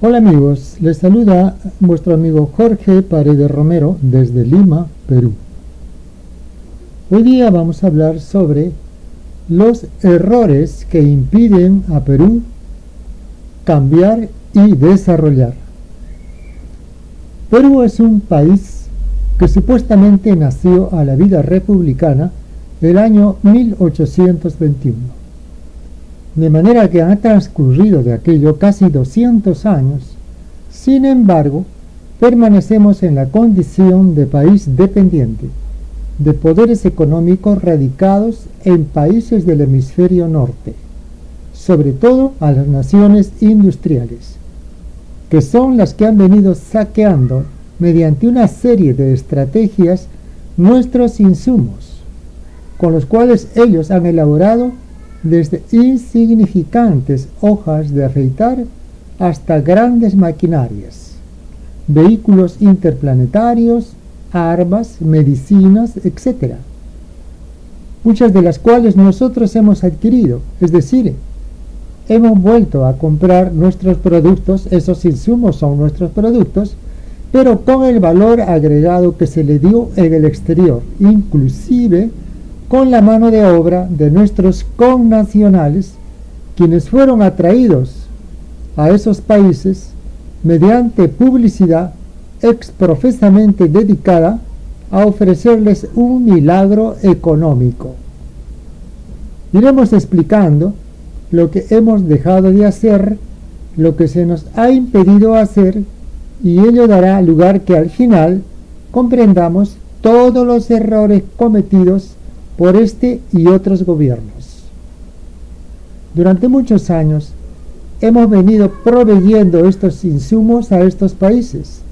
Hola amigos, les saluda vuestro amigo Jorge Paredes Romero desde Lima, Perú. Hoy día vamos a hablar sobre los errores que impiden a Perú cambiar y desarrollar. Perú es un país que supuestamente nació a la vida republicana el año 1821. De manera que han transcurrido de aquello casi 200 años. Sin embargo, permanecemos en la condición de país dependiente, de poderes económicos radicados en países del hemisferio norte, sobre todo a las naciones industriales, que son las que han venido saqueando mediante una serie de estrategias nuestros insumos, con los cuales ellos han elaborado desde insignificantes hojas de afeitar hasta grandes maquinarias, vehículos interplanetarios, armas, medicinas, etc. Muchas de las cuales nosotros hemos adquirido, es decir, hemos vuelto a comprar nuestros productos, esos insumos son nuestros productos, pero con el valor agregado que se le dio en el exterior, inclusive con la mano de obra de nuestros connacionales, quienes fueron atraídos a esos países mediante publicidad exprofesamente dedicada a ofrecerles un milagro económico. Iremos explicando lo que hemos dejado de hacer, lo que se nos ha impedido hacer, y ello dará lugar que al final comprendamos todos los errores cometidos por este y otros gobiernos. Durante muchos años hemos venido proveyendo estos insumos a estos países,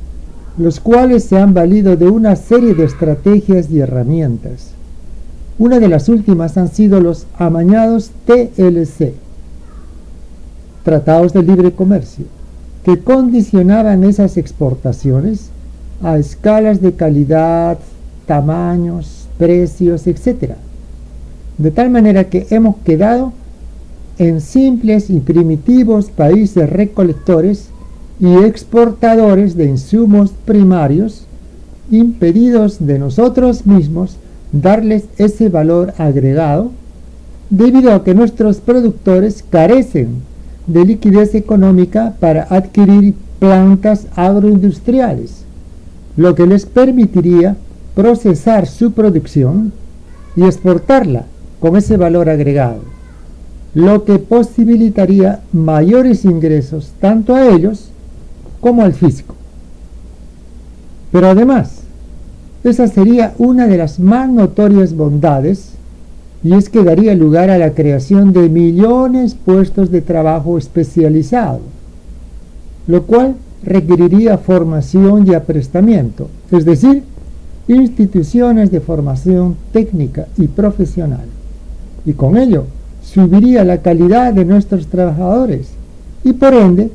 los cuales se han valido de una serie de estrategias y herramientas. Una de las últimas han sido los amañados TLC, Tratados de Libre Comercio, que condicionaban esas exportaciones a escalas de calidad, tamaños, precios, etc. De tal manera que hemos quedado en simples y primitivos países recolectores y exportadores de insumos primarios, impedidos de nosotros mismos darles ese valor agregado, debido a que nuestros productores carecen de liquidez económica para adquirir plantas agroindustriales, lo que les permitiría procesar su producción y exportarla con ese valor agregado, lo que posibilitaría mayores ingresos tanto a ellos como al fisco. Pero además, esa sería una de las más notorias bondades, y es que daría lugar a la creación de millones de puestos de trabajo especializado, lo cual requeriría formación y aprestamiento, es decir, instituciones de formación técnica y profesional, y con ello subiría la calidad de nuestros trabajadores y por ende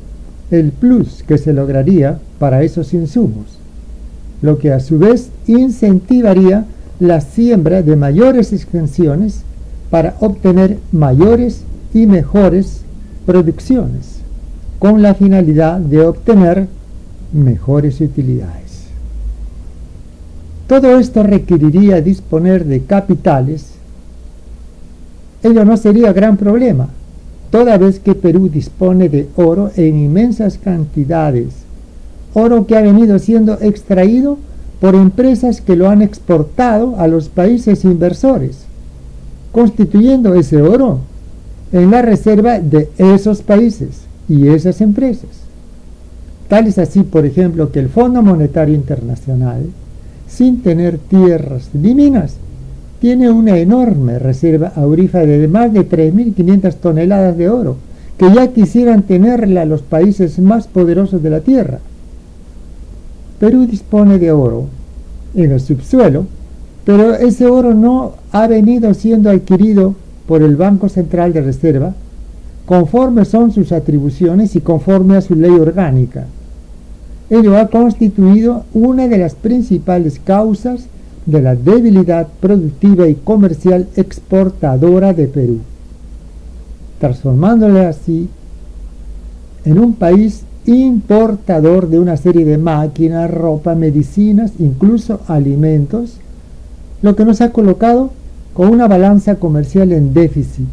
el plus que se lograría para esos insumos, lo que a su vez incentivaría la siembra de mayores extensiones para obtener mayores y mejores producciones, con la finalidad de obtener mejores utilidades. Todo esto requeriría disponer de capitales. Ello no sería gran problema, toda vez que Perú dispone de oro en inmensas cantidades, oro que ha venido siendo extraído por empresas que lo han exportado a los países inversores, constituyendo ese oro en la reserva de esos países y esas empresas. Tal es así, por ejemplo, que el Fondo Monetario Internacional, sin tener tierras ni minas, tiene una enorme reserva aurífera de más de 3.500 toneladas de oro, que ya quisieran tenerla los países más poderosos de la tierra. Perú dispone de oro en el subsuelo, pero ese oro no ha venido siendo adquirido por el Banco Central de Reserva, conforme son sus atribuciones y conforme a su ley orgánica. Ello ha constituido una de las principales causas de la debilidad productiva y comercial exportadora de Perú, transformándole así en un país importador de una serie de máquinas, ropa, medicinas, incluso alimentos, lo que nos ha colocado con una balanza comercial en déficit,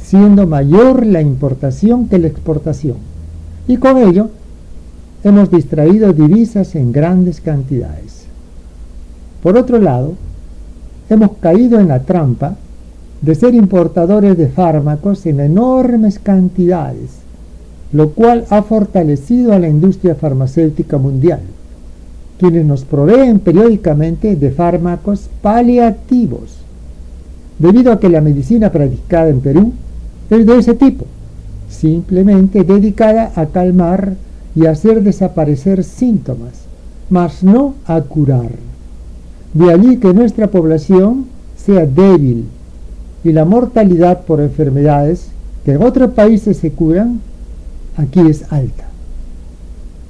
siendo mayor la importación que la exportación. Y con ello hemos distraído divisas en grandes cantidades. Por otro lado, hemos caído en la trampa de ser importadores de fármacos en enormes cantidades, lo cual ha fortalecido a la industria farmacéutica mundial, quienes nos proveen periódicamente de fármacos paliativos, debido a que la medicina practicada en Perú es de ese tipo, simplemente dedicada a calmar y hacer desaparecer síntomas, mas no a curar. De allí que nuestra población sea débil y la mortalidad por enfermedades que en otros países se curan, aquí es alta.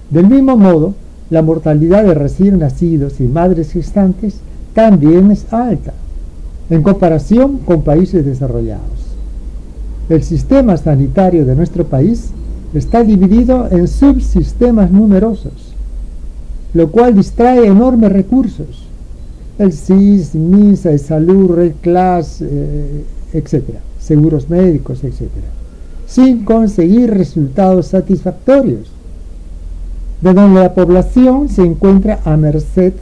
Del mismo modo, la mortalidad de recién nacidos y madres gestantes también es alta, en comparación con países desarrollados. El sistema sanitario de nuestro país está dividido en subsistemas numerosos, lo cual distrae enormes recursos. El SIS, MINSA, Salud, Red Class, etc., seguros médicos, etc., sin conseguir resultados satisfactorios, de donde la población se encuentra a merced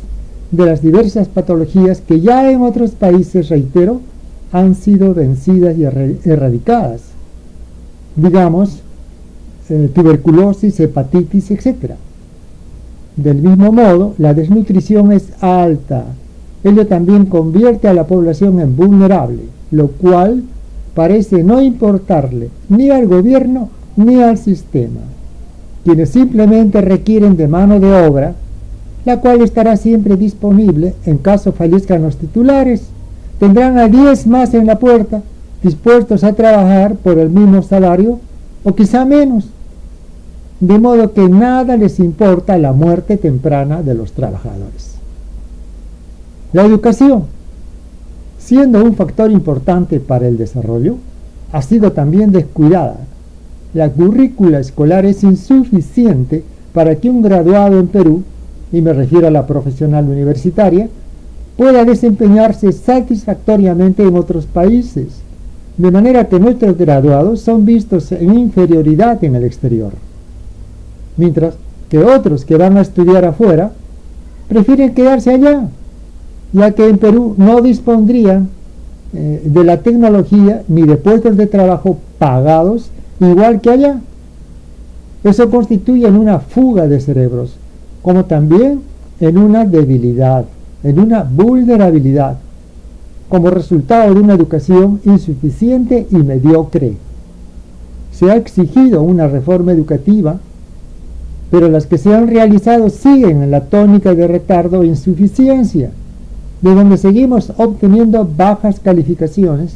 de las diversas patologías que ya en otros países, reitero, han sido vencidas y erradicadas. Digamos, tuberculosis, hepatitis, etc. Del mismo modo, la desnutrición es alta. Ello también convierte a la población en vulnerable, lo cual parece no importarle ni al gobierno ni al sistema, quienes simplemente requieren de mano de obra, la cual estará siempre disponible en caso fallezcan los titulares. Tendrán a 10 más en la puerta, dispuestos a trabajar por el mismo salario o quizá menos, de modo que nada les importa la muerte temprana de los trabajadores. La educación, siendo un factor importante para el desarrollo, ha sido también descuidada. La currícula escolar es insuficiente para que un graduado en Perú, y me refiero a la profesional universitaria, pueda desempeñarse satisfactoriamente en otros países, de manera que nuestros graduados son vistos en inferioridad en el exterior, mientras que otros que van a estudiar afuera prefieren quedarse allá, ya que en Perú no dispondrían de la tecnología ni de puestos de trabajo pagados igual que allá. Eso constituye en una fuga de cerebros, como también en una debilidad, en una vulnerabilidad, como resultado de una educación insuficiente y mediocre. Se ha exigido una reforma educativa, pero las que se han realizado siguen en la tónica de retardo e insuficiencia, de donde seguimos obteniendo bajas calificaciones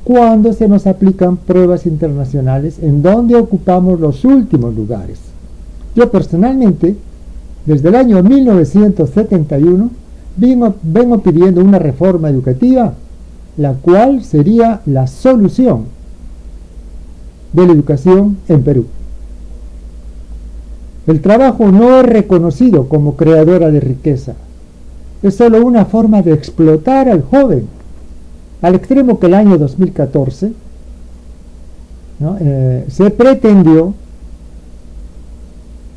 cuando se nos aplican pruebas internacionales en donde ocupamos los últimos lugares. Yo personalmente, desde el año 1971, vengo pidiendo una reforma educativa, la cual sería la solución de la educación en Perú. El trabajo no es reconocido como creadora de riqueza. Es solo una forma de explotar al joven, al extremo que el año 2014 se pretendió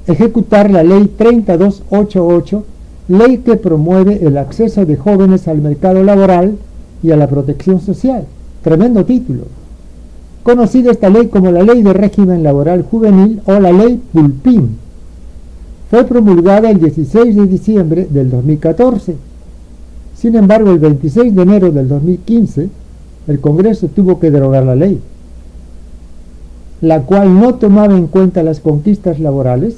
ejecutar la ley 3288, ley que promueve el acceso de jóvenes al mercado laboral y a la protección social. Tremendo título. Conocida esta ley como la Ley de Régimen Laboral Juvenil o la Ley Pulpín. Fue promulgada el 16 de diciembre del 2014. Sin embargo, el 26 de enero del 2015, el Congreso tuvo que derogar la ley, la cual no tomaba en cuenta las conquistas laborales,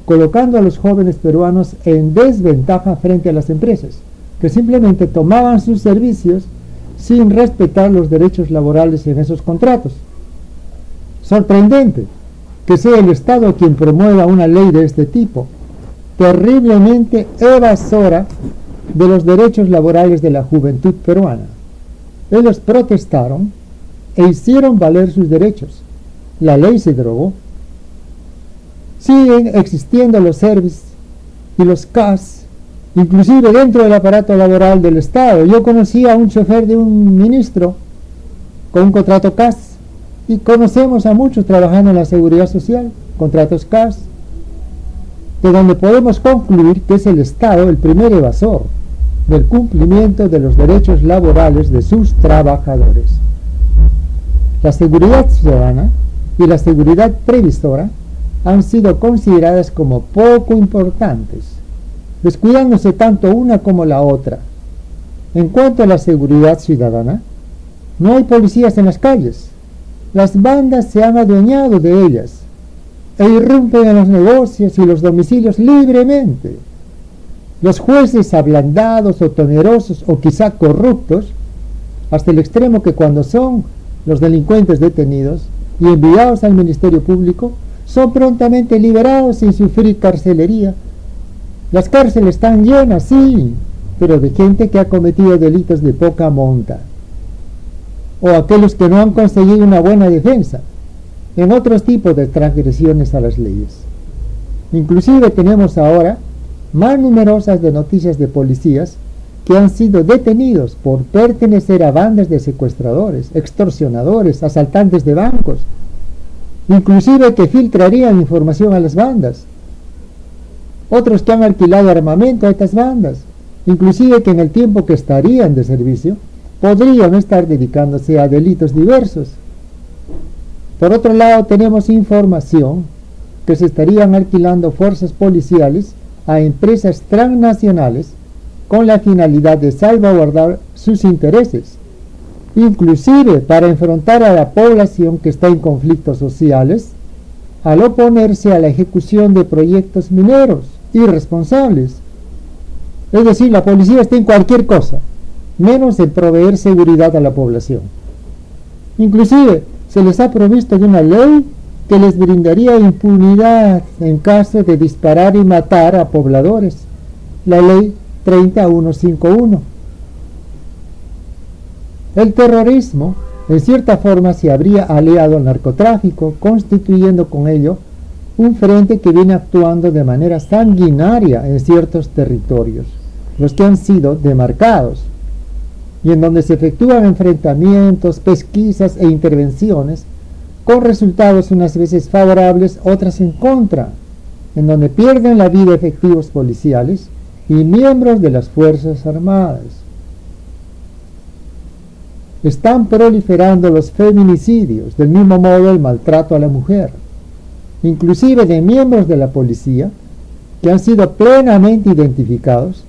colocando a los jóvenes peruanos en desventaja frente a las empresas, que simplemente tomaban sus servicios sin respetar los derechos laborales en esos contratos. Sorprendente que sea el Estado quien promueva una ley de este tipo, terriblemente evasora de los derechos laborales de la juventud peruana. Ellos protestaron e hicieron valer sus derechos. La ley se derogó. Siguen existiendo los servicios y los CAS, inclusive dentro del aparato laboral del Estado. Yo conocí a un chofer de un ministro con un contrato CAS y conocemos a muchos trabajando en la seguridad social, contratos CAS, de donde podemos concluir que es el Estado el primer evasor del cumplimiento de los derechos laborales de sus trabajadores. La seguridad ciudadana y la seguridad previsora han sido consideradas como poco importantes, descuidándose tanto una como la otra. En cuanto a la seguridad ciudadana, no hay policías en las calles. Las bandas se han adueñado de ellas e irrumpen en los negocios y los domicilios libremente. Los jueces ablandados o temerosos o quizá corruptos, hasta el extremo que cuando son los delincuentes detenidos y enviados al Ministerio Público, son prontamente liberados sin sufrir carcelería. Las cárceles están llenas, sí, pero de gente que ha cometido delitos de poca monta, o aquellos que no han conseguido una buena defensa en otros tipos de transgresiones a las leyes. Inclusive tenemos ahora más numerosas de noticias de policías que han sido detenidos por pertenecer a bandas de secuestradores, extorsionadores, asaltantes de bancos, inclusive que filtrarían información a las bandas, otros que han alquilado armamento a estas bandas, inclusive que en el tiempo que estarían de servicio podrían estar dedicándose a delitos diversos. Por otro lado, tenemos información que se estarían alquilando fuerzas policiales a empresas transnacionales con la finalidad de salvaguardar sus intereses, inclusive para enfrentar a la población que está en conflictos sociales al oponerse a la ejecución de proyectos mineros irresponsables. Es decir, la policía está en cualquier cosa, menos en proveer seguridad a la población. Inclusive se les ha provisto de una ley que les brindaría impunidad en caso de disparar y matar a pobladores, la ley 30151. El terrorismo, en cierta forma, se habría aliado al narcotráfico, constituyendo con ello un frente que viene actuando de manera sanguinaria en ciertos territorios, los que han sido demarcados, y en donde se efectúan enfrentamientos, pesquisas e intervenciones, con resultados unas veces favorables, otras en contra, en donde pierden la vida efectivos policiales y miembros de las Fuerzas Armadas. Están proliferando los feminicidios, del mismo modo el maltrato a la mujer, inclusive de miembros de la policía que han sido plenamente identificados,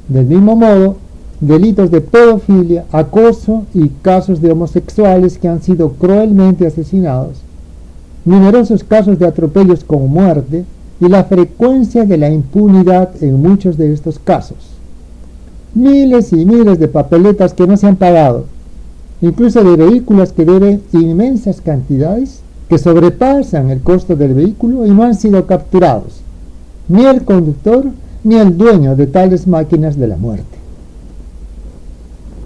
del mismo modo delitos de pedofilia, acoso y casos de homosexuales que han sido cruelmente asesinados, numerosos casos de atropellos con muerte y la frecuencia de la impunidad en muchos de estos casos. Miles y miles de papeletas que no se han pagado, incluso de vehículos que deben inmensas cantidades que sobrepasan el costo del vehículo y no han sido capturados, ni el conductor ni el dueño de tales máquinas de la muerte.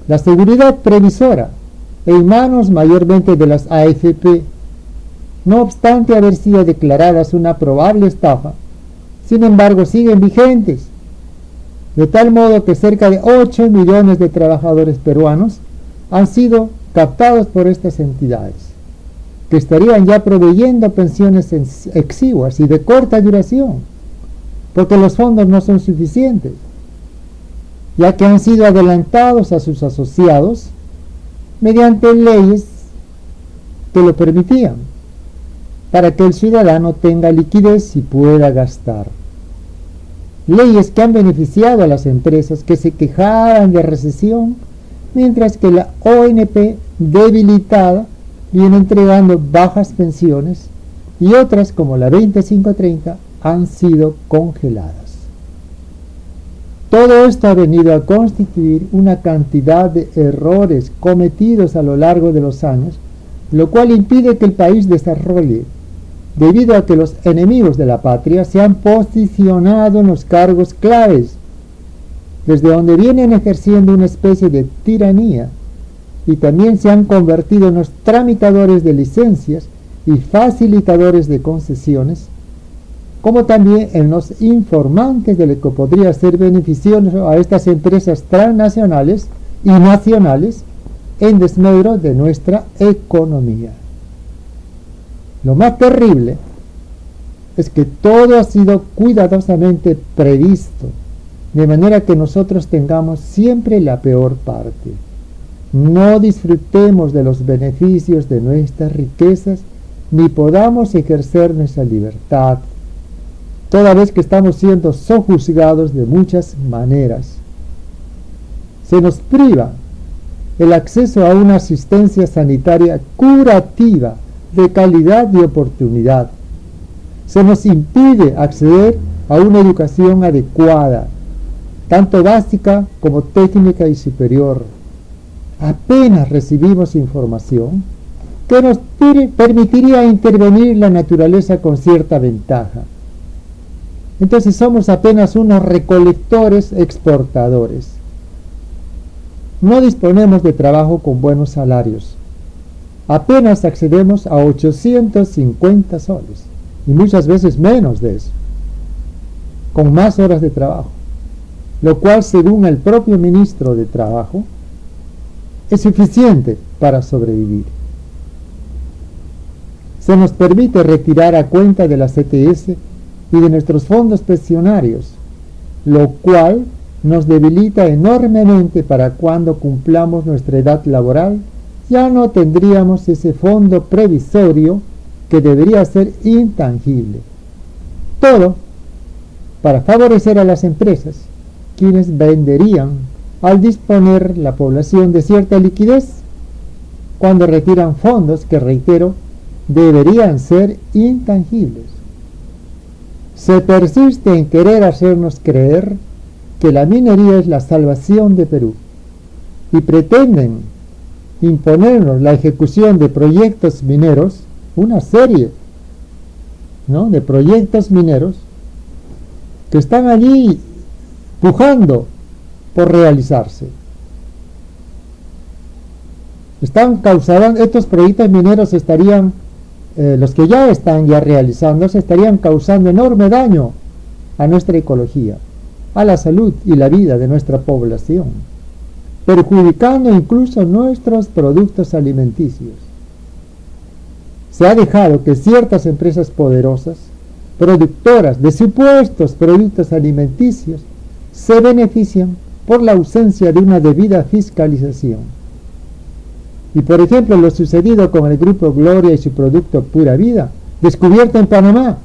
La seguridad previsora, en manos mayormente de las AFP, no obstante haber sido declaradas una probable estafa, sin embargo siguen vigentes, de tal modo que cerca de 8 millones de trabajadores peruanos han sido captados por estas entidades, que estarían ya proveyendo pensiones exiguas y de corta duración, porque los fondos no son suficientes, ya que han sido adelantados a sus asociados mediante leyes que lo permitían, para que el ciudadano tenga liquidez y pueda gastar. Leyes que han beneficiado a las empresas que se quejaban de recesión, mientras que la ONP debilitada viene entregando bajas pensiones y otras como la 2530 han sido congeladas. Todo esto ha venido a constituir una cantidad de errores cometidos a lo largo de los años, lo cual impide que el país desarrolle, debido a que los enemigos de la patria se han posicionado en los cargos claves, desde donde vienen ejerciendo una especie de tiranía, y también se han convertido en los tramitadores de licencias y facilitadores de concesiones, como también en los informantes de lo que podría ser beneficioso a estas empresas transnacionales y nacionales en desmedro de nuestra economía. Lo más terrible es que todo ha sido cuidadosamente previsto, de manera que nosotros tengamos siempre la peor parte. No disfrutemos de los beneficios de nuestras riquezas, ni podamos ejercer nuestra libertad, toda vez que estamos siendo sojuzgados de muchas maneras. Se nos priva el acceso a una asistencia sanitaria curativa, de calidad y oportunidad. Se nos impide acceder a una educación adecuada, tanto básica como técnica y superior. Apenas recibimos información que nos permitiría intervenir la naturaleza con cierta ventaja. Entonces somos apenas unos recolectores exportadores. No disponemos de trabajo con buenos salarios. Apenas accedemos a 850 soles, y muchas veces menos de eso, con más horas de trabajo, lo cual, según el propio ministro de Trabajo, es suficiente para sobrevivir. Se nos permite retirar a cuenta de la CTS y de nuestros fondos pensionarios, lo cual nos debilita enormemente para cuando cumplamos nuestra edad laboral. Ya no tendríamos ese fondo previsorio que debería ser intangible. Todo para favorecer a las empresas, quienes venderían al disponer la población de cierta liquidez cuando retiran fondos que, reitero, deberían ser intangibles. Se persiste en querer hacernos creer que la minería es la salvación de Perú y pretenden imponernos la ejecución de proyectos mineros, una serie, ¿no?, de proyectos mineros que están allí pujando por realizarse. Estos proyectos mineros estarían, los que ya están realizándose, estarían causando enorme daño a nuestra ecología, a la salud y la vida de nuestra población, perjudicando incluso nuestros productos alimenticios. Se ha dejado que ciertas empresas poderosas, productoras de supuestos productos alimenticios, se benefician por la ausencia de una debida fiscalización. Y por ejemplo, lo sucedido con el Grupo Gloria y su producto Pura Vida, descubierto en Panamá,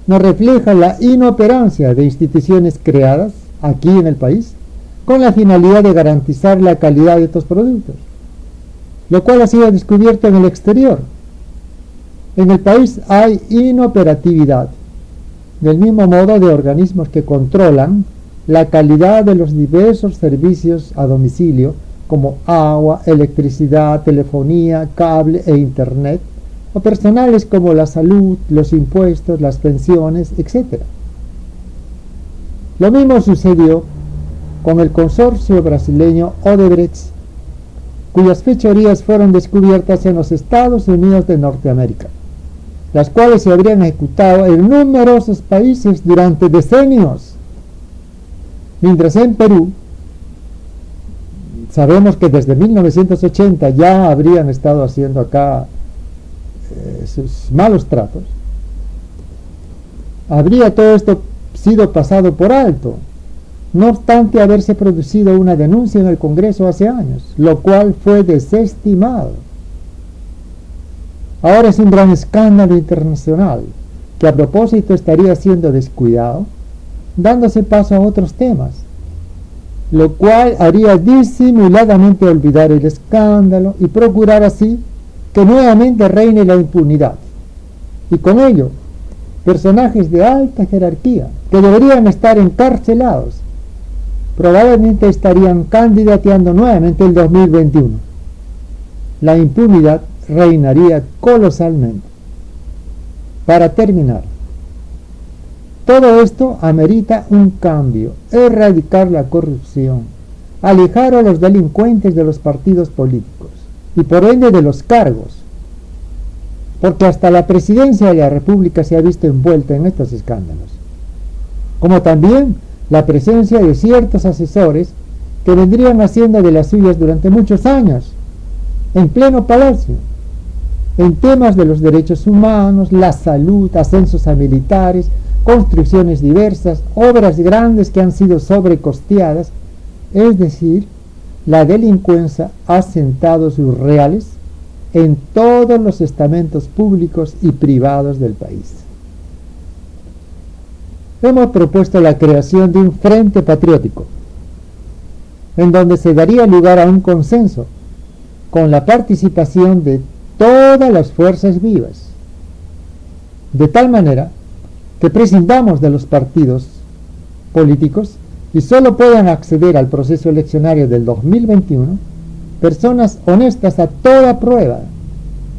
nos refleja la inoperancia de instituciones creadas aquí en el país con la finalidad de garantizar la calidad de estos productos, lo cual ha sido descubierto en el exterior. En el país hay inoperatividad, del mismo modo de organismos que controlan la calidad de los diversos servicios a domicilio, como agua, electricidad, telefonía, cable e internet, o personales como la salud, los impuestos, las pensiones, etc. Lo mismo sucedió con el consorcio brasileño Odebrecht, cuyas fechorías fueron descubiertas en los Estados Unidos de Norteamérica, las cuales se habrían ejecutado en numerosos países durante decenios. Mientras en Perú, sabemos que desde 1980 ya habrían estado haciendo acá sus malos tratos, habría todo esto sido pasado por alto, no obstante haberse producido una denuncia en el Congreso hace años, lo cual fue desestimado. Ahora es un gran escándalo internacional, que a propósito estaría siendo descuidado, dándose paso a otros temas, lo cual haría disimuladamente olvidar el escándalo y procurar así que nuevamente reine la impunidad, y con ello personajes de alta jerarquía que deberían estar encarcelados probablemente estarían candidateando nuevamente el 2021. La impunidad reinaría colosalmente. Para terminar, todo esto amerita un cambio, erradicar la corrupción, alejar a los delincuentes de los partidos políticos y por ende de los cargos, porque hasta la presidencia de la República se ha visto envuelta en estos escándalos, como también la presencia de ciertos asesores que vendrían haciendo de las suyas durante muchos años, en pleno palacio, en temas de los derechos humanos, la salud, ascensos a militares, construcciones diversas, obras grandes que han sido sobrecosteadas, es decir, la delincuencia ha sentado sus reales en todos los estamentos públicos y privados del país. Hemos propuesto la creación de un frente patriótico, en donde se daría lugar a un consenso, con la participación de todas las fuerzas vivas, de tal manera que prescindamos de los partidos políticos y solo puedan acceder al proceso eleccionario del 2021 personas honestas a toda prueba,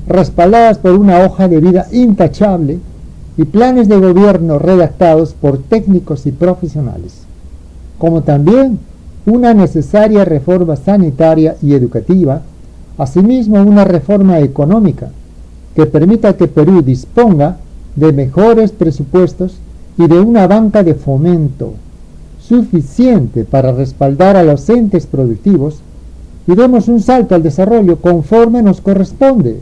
respaldadas por una hoja de vida intachable y planes de gobierno redactados por técnicos y profesionales, como también una necesaria reforma sanitaria y educativa, asimismo una reforma económica que permita que Perú disponga de mejores presupuestos y de una banca de fomento suficiente para respaldar a los entes productivos y demos un salto al desarrollo conforme nos corresponde,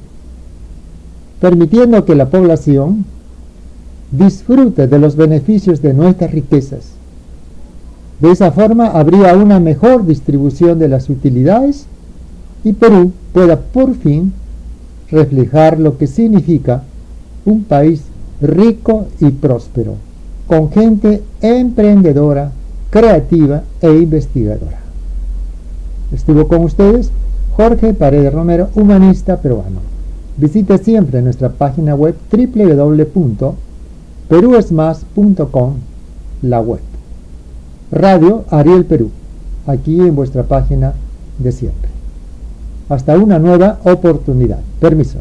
permitiendo que la población disfrute de los beneficios de nuestras riquezas. De esa forma habría una mejor distribución de las utilidades y Perú pueda por fin reflejar lo que significa un país rico y próspero, con gente emprendedora, creativa e investigadora. Estuvo con ustedes Jorge Paredes Romero, humanista peruano. Visite siempre nuestra página web www.peruesmas.com, la web. Radio Ariel Perú, aquí en vuestra página de siempre. Hasta una nueva oportunidad. Permiso.